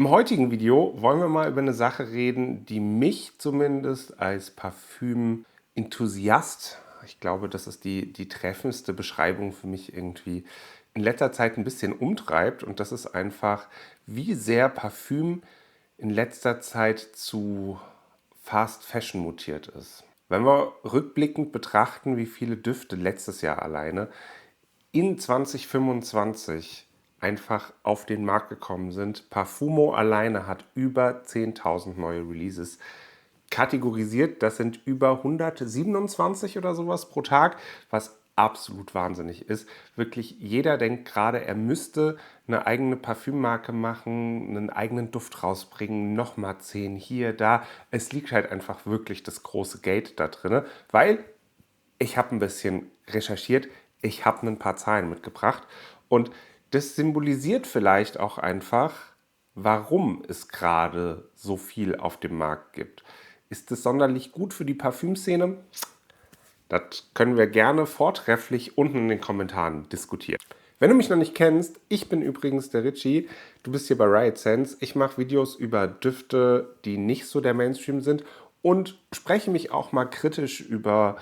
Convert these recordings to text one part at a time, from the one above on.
Im heutigen Video wollen wir mal über eine Sache reden, die mich zumindest als Parfüm-Enthusiast, ich glaube, das ist die treffendste Beschreibung für mich irgendwie, in letzter Zeit ein bisschen umtreibt. Und das ist einfach, wie sehr Parfüm in letzter Zeit zu Fast Fashion mutiert ist. Wenn wir rückblickend betrachten, wie viele Düfte letztes Jahr alleine in 2025 einfach auf den Markt gekommen sind. Parfumo alleine hat über 10.000 neue Releases kategorisiert. Das sind über 127 oder sowas pro Tag, was absolut wahnsinnig ist. Wirklich jeder denkt gerade, er müsste eine eigene Parfümmarke machen, einen eigenen Duft rausbringen, nochmal 10 hier, da. Es liegt halt einfach wirklich das große Gate da drin, weil ich habe ein bisschen recherchiert, ich habe ein paar Zahlen mitgebracht und das symbolisiert vielleicht auch einfach, warum es gerade so viel auf dem Markt gibt. Ist es sonderlich gut für die Parfümszene? Das können wir gerne vortrefflich unten in den Kommentaren diskutieren. Wenn du mich noch nicht kennst, ich bin übrigens der Richie. Du bist hier bei Riot Sense. Ich mache Videos über Düfte, die nicht so der Mainstream sind und spreche mich auch mal kritisch über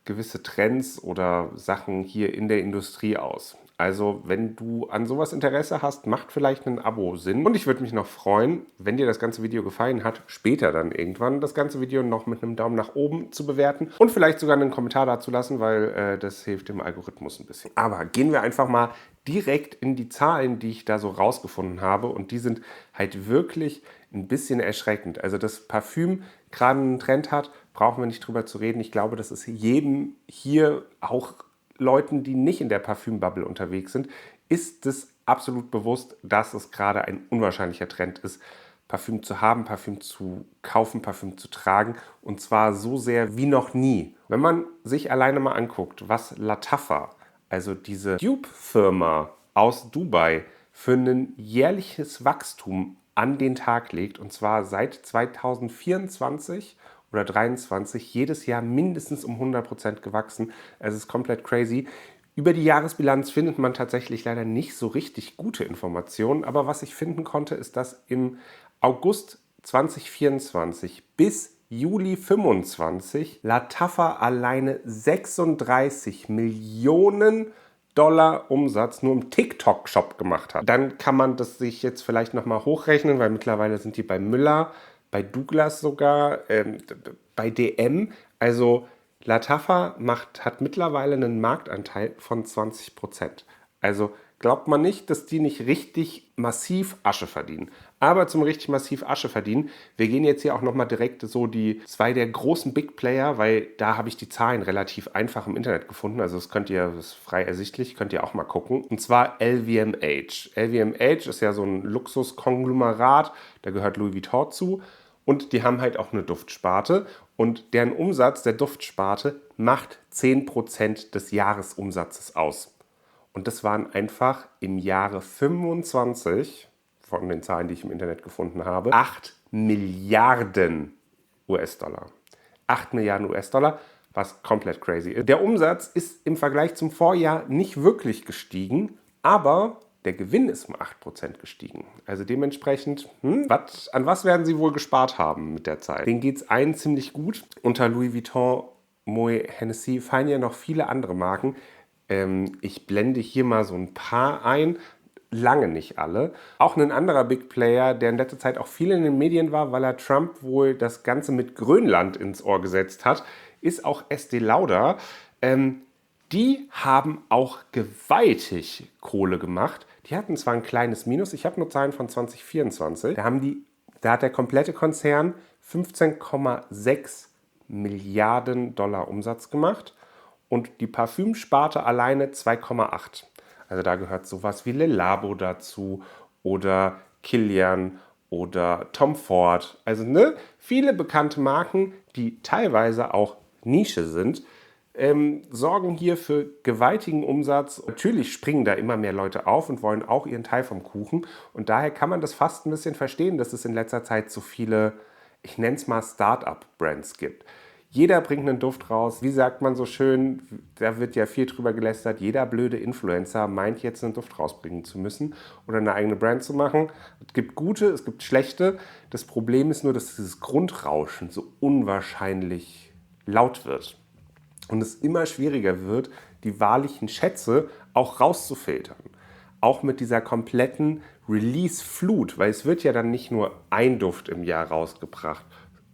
gewisse Trends oder Sachen hier in der Industrie aus. Also, wenn du an sowas Interesse hast, macht vielleicht ein Abo Sinn. Und ich würde mich noch freuen, wenn dir das ganze Video gefallen hat, später dann irgendwann das ganze Video noch mit einem Daumen nach oben zu bewerten und vielleicht sogar einen Kommentar dazu lassen, weil das hilft dem Algorithmus ein bisschen. Aber gehen wir einfach mal direkt in die Zahlen, die ich da so rausgefunden habe. Und die sind halt wirklich ein bisschen erschreckend. Also, dass Parfüm gerade einen Trend hat, brauchen wir nicht drüber zu reden. Ich glaube, das ist jedem hier, auch Leuten, die nicht in der Parfümbubble unterwegs sind, ist es absolut bewusst, dass es gerade ein unwahrscheinlicher Trend ist, Parfüm zu haben, Parfüm zu kaufen, Parfüm zu tragen, und zwar so sehr wie noch nie. Wenn man sich alleine mal anguckt, was Lattafa, also diese Dupe-Firma aus Dubai, für ein jährliches Wachstum an den Tag legt, und zwar seit 2024 oder 23 jedes Jahr mindestens um 100% gewachsen. Es ist komplett crazy. Über die Jahresbilanz findet man tatsächlich leider nicht so richtig gute Informationen, aber was ich finden konnte, ist, dass im August 2024 bis Juli 25 Lattafa alleine 36 Millionen Dollar Umsatz nur im TikTok-Shop gemacht hat. Dann kann man das sich jetzt vielleicht nochmal hochrechnen, weil mittlerweile sind die bei Müller, bei Douglas sogar, bei DM. Also Lattafa hat mittlerweile einen Marktanteil von 20%. Also glaubt man nicht, dass die nicht richtig massiv Asche verdienen. Aber zum richtig massiv Asche verdienen, wir gehen jetzt hier auch nochmal direkt so die zwei der großen Big Player, weil da habe ich die Zahlen relativ einfach im Internet gefunden. Also das ist frei ersichtlich, könnt ihr auch mal gucken. Und zwar LVMH. LVMH ist ja so ein Luxuskonglomerat, da gehört Louis Vuitton zu. Und die haben halt auch eine Duftsparte. Und deren Umsatz der Duftsparte macht 10% des Jahresumsatzes aus. Und das waren einfach im Jahre 25, von den Zahlen, die ich im Internet gefunden habe, 8 Milliarden US-Dollar. 8 Milliarden US-Dollar, was komplett crazy ist. Der Umsatz ist im Vergleich zum Vorjahr nicht wirklich gestiegen, aber der Gewinn ist um 8% gestiegen. Also dementsprechend, an was werden sie wohl gespart haben mit der Zeit? Denen geht es allen ziemlich gut. Unter Louis Vuitton, Moet Hennessy fallen ja noch viele andere Marken. Ich blende hier mal so ein paar ein, lange nicht alle. Auch ein anderer Big Player, der in letzter Zeit auch viel in den Medien war, weil er Trump wohl das Ganze mit Grönland ins Ohr gesetzt hat, ist auch Estée Lauder. Die haben auch gewaltig Kohle gemacht. Die hatten zwar ein kleines Minus, ich habe nur Zahlen von 2024, da hat der komplette Konzern 15,6 Milliarden Dollar Umsatz gemacht und die Parfümsparte alleine 2,8. Also da gehört sowas wie Le Labo dazu oder Kilian oder Tom Ford. Also viele bekannte Marken, die teilweise auch Nische sind, sorgen hier für gewaltigen Umsatz. Natürlich springen da immer mehr Leute auf und wollen auch ihren Teil vom Kuchen. Und daher kann man das fast ein bisschen verstehen, dass es in letzter Zeit so viele, ich nenne es mal Start-up-Brands gibt. Jeder bringt einen Duft raus. Wie sagt man so schön, da wird ja viel drüber gelästert, jeder blöde Influencer meint jetzt einen Duft rausbringen zu müssen oder eine eigene Brand zu machen. Es gibt gute, es gibt schlechte. Das Problem ist nur, dass dieses Grundrauschen so unwahrscheinlich laut wird. Und es immer schwieriger wird, die wahrlichen Schätze auch rauszufiltern. Auch mit dieser kompletten Release-Flut, weil es wird ja dann nicht nur ein Duft im Jahr rausgebracht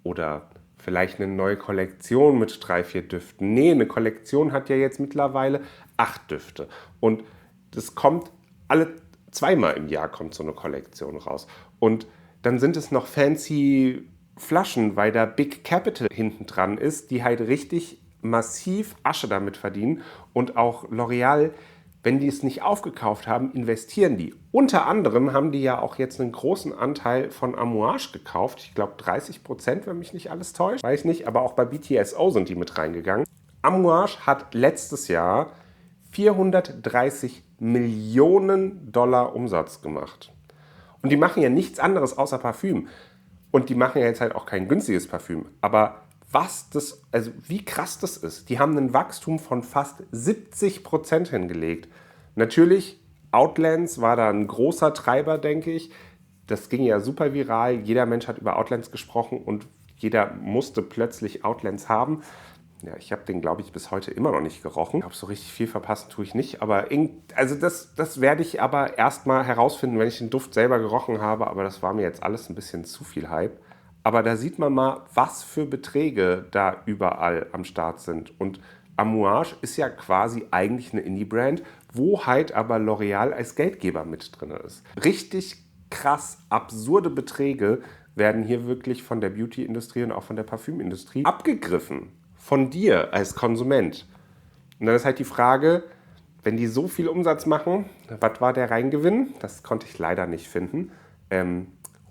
oder vielleicht eine neue Kollektion mit 3, 4 Düften. Nee, eine Kollektion hat ja jetzt mittlerweile 8 Düfte. Und das kommt alle zweimal im Jahr kommt so eine Kollektion raus. Und dann sind es noch fancy Flaschen, weil da Big Capital hinten dran ist, die halt richtig massiv Asche damit verdienen. Und auch L'Oreal, wenn die es nicht aufgekauft haben, investieren die. Unter anderem haben die ja auch jetzt einen großen Anteil von Amouage gekauft. Ich glaube 30%, wenn mich nicht alles täuscht. Weiß nicht, aber auch bei BTSO sind die mit reingegangen. Amouage hat letztes Jahr 430 Millionen Dollar Umsatz gemacht. Und die machen ja nichts anderes außer Parfüm. Und die machen ja jetzt halt auch kein günstiges Parfüm. Aber wie krass das ist. Die haben ein Wachstum von fast 70% hingelegt. Natürlich, Outlands war da ein großer Treiber, denke ich. Das ging ja super viral. Jeder Mensch hat über Outlands gesprochen und jeder musste plötzlich Outlands haben. Ja, ich habe den, glaube ich, bis heute immer noch nicht gerochen. Ich glaube, so richtig viel verpassen tue ich nicht. Aber das werde ich aber erst mal herausfinden, wenn ich den Duft selber gerochen habe. Aber das war mir jetzt alles ein bisschen zu viel Hype. Aber da sieht man mal, was für Beträge da überall am Start sind. Und Amouage ist ja quasi eigentlich eine Indie-Brand, wo halt aber L'Oreal als Geldgeber mit drin ist. Richtig krass absurde Beträge werden hier wirklich von der Beauty-Industrie und auch von der Parfümindustrie abgegriffen. Von dir als Konsument. Und dann ist halt die Frage, wenn die so viel Umsatz machen, was war der Reingewinn? Das konnte ich leider nicht finden.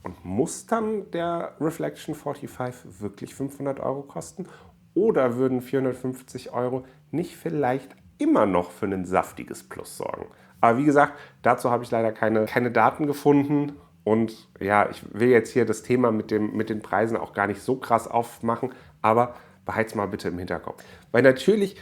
Und muss dann der Reflection 45 wirklich 500 € kosten? Oder würden 450 € nicht vielleicht immer noch für ein saftiges Plus sorgen? Aber wie gesagt, dazu habe ich leider keine Daten gefunden. Und ja, ich will jetzt hier das Thema mit den Preisen auch gar nicht so krass aufmachen, aber behalt's mal bitte im Hinterkopf. Weil natürlich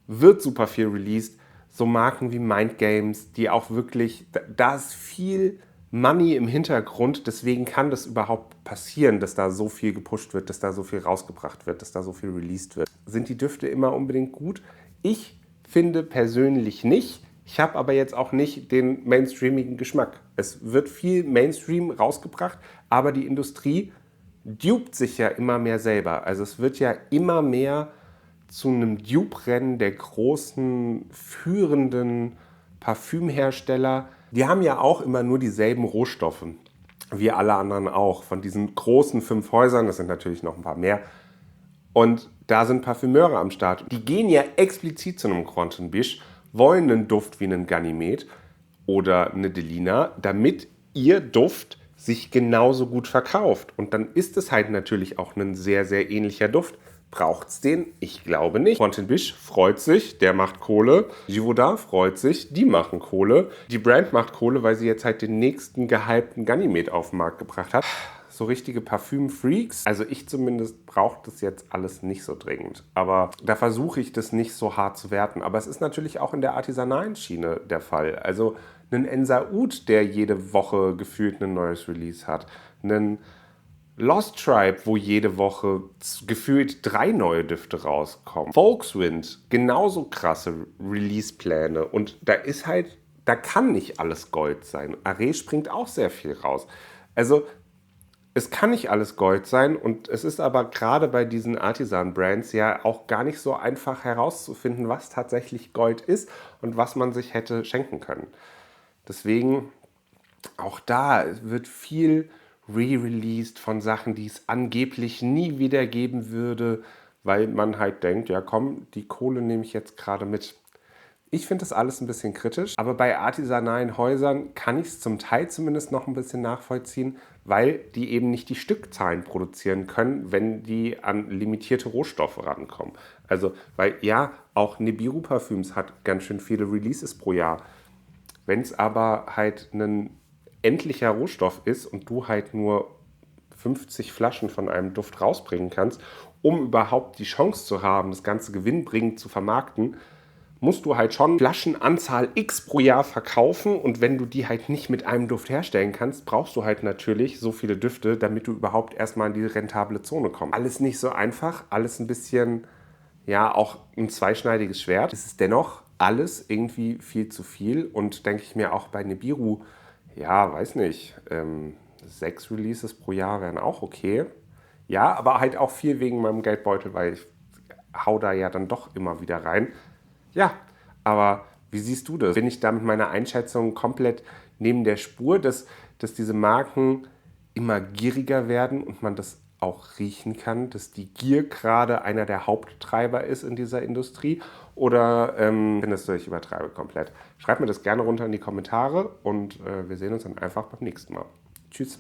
wird super viel released, so Marken wie Mind Games, die auch wirklich, da ist viel Money im Hintergrund, deswegen kann das überhaupt passieren, dass da so viel gepusht wird, dass da so viel rausgebracht wird, dass da so viel released wird. Sind die Düfte immer unbedingt gut? Ich finde persönlich nicht. Ich habe aber jetzt auch nicht den mainstreamigen Geschmack. Es wird viel Mainstream rausgebracht, aber die Industrie dupt sich ja immer mehr selber. Also es wird ja immer mehr zu einem Dupe-Rennen der großen, führenden Parfümhersteller. Die haben ja auch immer nur dieselben Rohstoffe, wie alle anderen auch. Von diesen großen 5 Häusern, das sind natürlich noch ein paar mehr. Und da sind Parfümeure am Start. Die gehen ja explizit zu einem Quantum Biche, wollen einen Duft wie einen Ganymed oder eine Delina, damit ihr Duft sich genauso gut verkauft. Und dann ist es halt natürlich auch ein sehr, sehr ähnlicher Duft. Braucht's den? Ich glaube nicht. Quantum Biche freut sich, der macht Kohle. Givaudan freut sich, die machen Kohle. Die Brand macht Kohle, weil sie jetzt halt den nächsten gehypten Ganymed auf den Markt gebracht hat. So richtige Parfüm-Freaks, also ich zumindest, brauche das jetzt alles nicht so dringend. Aber da versuche ich das nicht so hart zu werten. Aber es ist natürlich auch in der artisanalen Schiene der Fall. Also einen Enza Oud, der jede Woche gefühlt ein neues Release hat. Einen Lost Tribe, wo jede Woche gefühlt 3 neue Düfte rauskommen. Volkswind, genauso krasse Release-Pläne. Und da kann nicht alles Gold sein. Array springt auch sehr viel raus. Also es kann nicht alles Gold sein und es ist aber gerade bei diesen Artisan-Brands ja auch gar nicht so einfach herauszufinden, was tatsächlich Gold ist und was man sich hätte schenken können. Deswegen, auch da wird viel re-released von Sachen, die es angeblich nie wieder geben würde, weil man halt denkt, ja komm, die Kohle nehme ich jetzt gerade mit. Ich finde das alles ein bisschen kritisch, aber bei artisanalen Häusern kann ich es zum Teil zumindest noch ein bisschen nachvollziehen, weil die eben nicht die Stückzahlen produzieren können, wenn die an limitierte Rohstoffe rankommen. Also, weil ja, auch Nibiru Parfüms hat ganz schön viele Releases pro Jahr. Wenn es aber halt ein endlicher Rohstoff ist und du halt nur 50 Flaschen von einem Duft rausbringen kannst, um überhaupt die Chance zu haben, das Ganze gewinnbringend zu vermarkten, musst du halt schon Flaschenanzahl X pro Jahr verkaufen, und wenn du die halt nicht mit einem Duft herstellen kannst, brauchst du halt natürlich so viele Düfte, damit du überhaupt erstmal in die rentable Zone kommst. Alles nicht so einfach, alles ein bisschen, ja, auch ein zweischneidiges Schwert. Es ist dennoch alles irgendwie viel zu viel, und denke ich mir auch bei Nibiru, ja, weiß nicht, 6 Releases pro Jahr wären auch okay. Ja, aber halt auch viel wegen meinem Geldbeutel, weil ich hau da ja dann doch immer wieder rein. Ja, aber wie siehst du das? Bin ich da mit meiner Einschätzung komplett neben der Spur, dass diese Marken immer gieriger werden und man das auch riechen kann, dass die Gier gerade einer der Haupttreiber ist in dieser Industrie? Oder findest du, ich übertreibe komplett? Schreib mir das gerne runter in die Kommentare, und wir sehen uns dann einfach beim nächsten Mal. Tschüss.